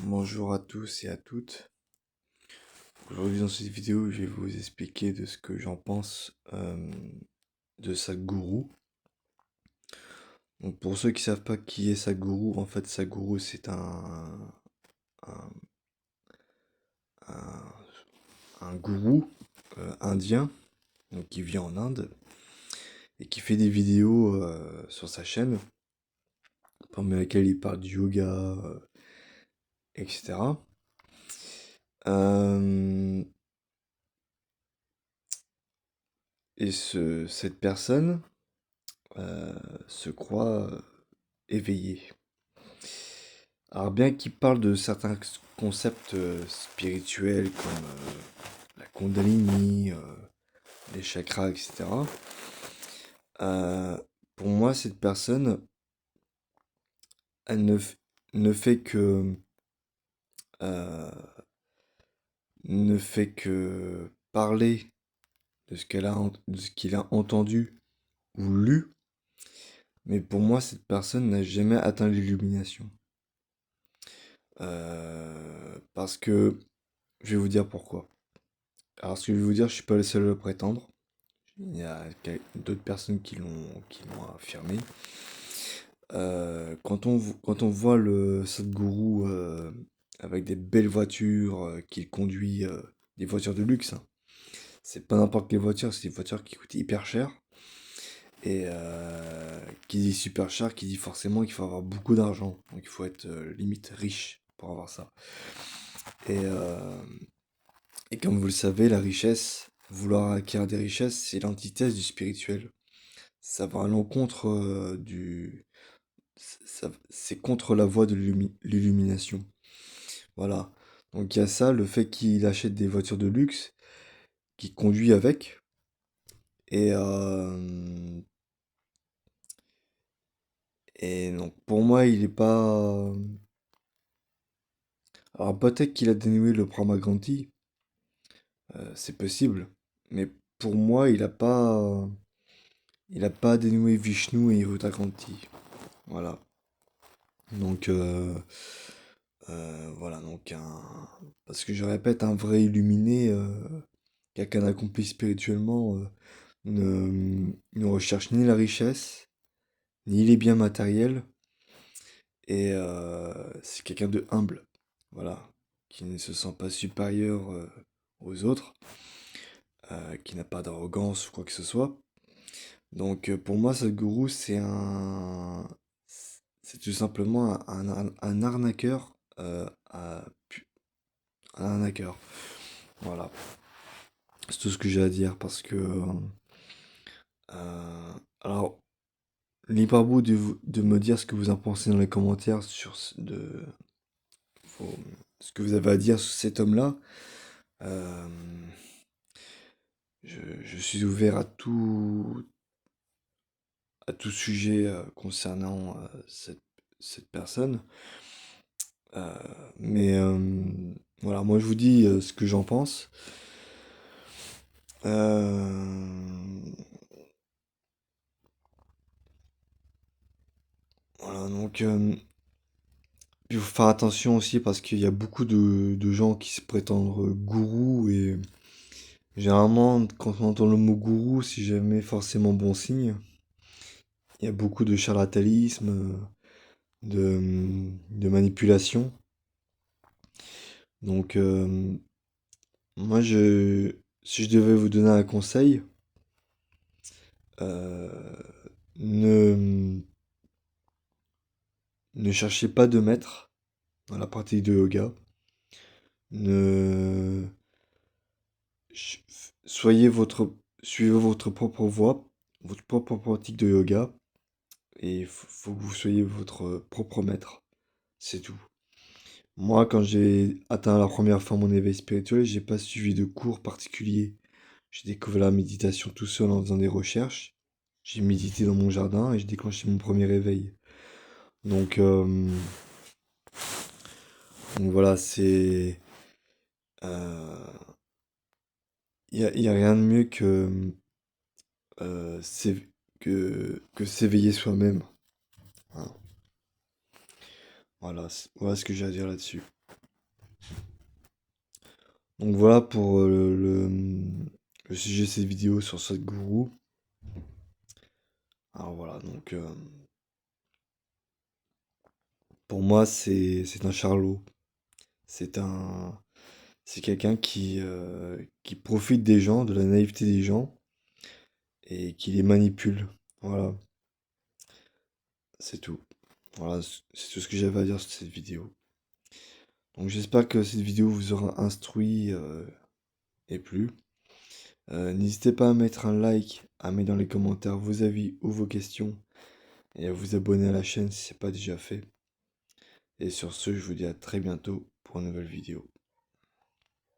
Bonjour à tous et à toutes. Aujourd'hui dans cette vidéo, je vais vous expliquer de ce que j'en pense de Sadhguru. Donc pour ceux qui savent pas qui est Sadhguru, en fait Sadhguru c'est un, un- un gourou indien donc qui vit en Inde et qui fait des vidéos sur sa chaîne parmi lesquelles il parle du yoga, etc. Euh, cette personne euh, se croit éveillée. Alors bien qu'il parle de certains concepts spirituels comme la Kundalini, les chakras, etc. euh, pour moi, cette personne, elle ne fait que euh, ne fait que parler de de ce qu'il a entendu ou lu, mais pour moi, cette personne n'a jamais atteint l'illumination. Parce que je vais vous dire pourquoi. Alors, ce que je vais vous dire, je suis pas le seul à le prétendre. Il y a d'autres personnes qui l'ont affirmé. Quand on voit le Sadhguru avec des belles voitures qu'il conduit, des voitures de luxe, hein. C'est pas n'importe quelle voiture, c'est des voitures qui coûtent hyper cher. Et qui dit super cher, qui dit forcément qu'il faut avoir beaucoup d'argent. Donc il faut être limite riche pour avoir ça. Et, euh, et comme vous le savez, la richesse, vouloir acquérir des richesses, c'est l'antithèse du spirituel. Ça va à l'encontre c'est contre la voie de l'illumination. Voilà. Donc il y a ça, le fait qu'il achète des voitures de luxe, qu'il conduit avec. Et, et donc pour moi, il est pas. Alors peut-être qu'il a dénoué le Brahma-Gandhi, c'est possible. Mais pour moi, il a pas dénoué Vishnu et Uttarakanti. Voilà. Donc voilà, parce que je répète, un vrai illuminé, quelqu'un d'accompli spirituellement, ne recherche ni la richesse, ni les biens matériels, et c'est quelqu'un de humble, voilà, qui ne se sent pas supérieur aux autres, qui n'a pas d'arrogance ou quoi que ce soit. Donc pour moi, Sadhguru, c'est tout simplement un arnaqueur, un arnaqueur. Voilà, c'est tout ce que j'ai à dire parce que alors libre à vous de me dire ce que vous en pensez dans les commentaires vos- ce que vous avez à dire sur cet homme-là. Euh, je suis ouvert à tout sujet concernant cette personne. Euh, mais voilà, moi je vous dis ce que j'en pense. Euh, voilà, donc il faut faire attention aussi parce qu'il y a beaucoup de gens qui se prétendent gourous et généralement quand on entend le mot gourou, c'est jamais forcément bon signe. Il y a beaucoup de charlatanisme, de manipulation. Donc moi si je devais vous donner un conseil, euh, ne, ne cherchez pas de maître dans la pratique de yoga. Ne ch- soyez votre suivez votre propre voie, votre propre pratique de yoga et faut que vous soyez votre propre maître. C'est tout. Moi, quand j'ai atteint la première fois mon éveil spirituel, j'ai pas suivi de cours particuliers. J'ai découvert la méditation tout seul en faisant des recherches. J'ai médité dans mon jardin et j'ai déclenché mon premier réveil. Donc, euh, donc voilà, euh, y a rien de mieux euh, s'éve- que s'éveiller soi-même. Voilà, voilà ce que j'ai à dire là-dessus. Donc voilà pour le sujet de cette vidéo sur Sadhguru. Alors voilà, donc pour moi c'est un charlot. C'est un c'est quelqu'un qui profite des gens, de la naïveté des gens et qui les manipule. Voilà, c'est tout. Voilà, c'est tout ce que j'avais à dire sur cette vidéo. Donc j'espère que cette vidéo vous aura instruit et plu. N'hésitez pas à mettre un like, à mettre dans les commentaires vos avis ou vos questions et à vous abonner à la chaîne si ce n'est pas déjà fait. Et sur ce, je vous dis à très bientôt pour une nouvelle vidéo.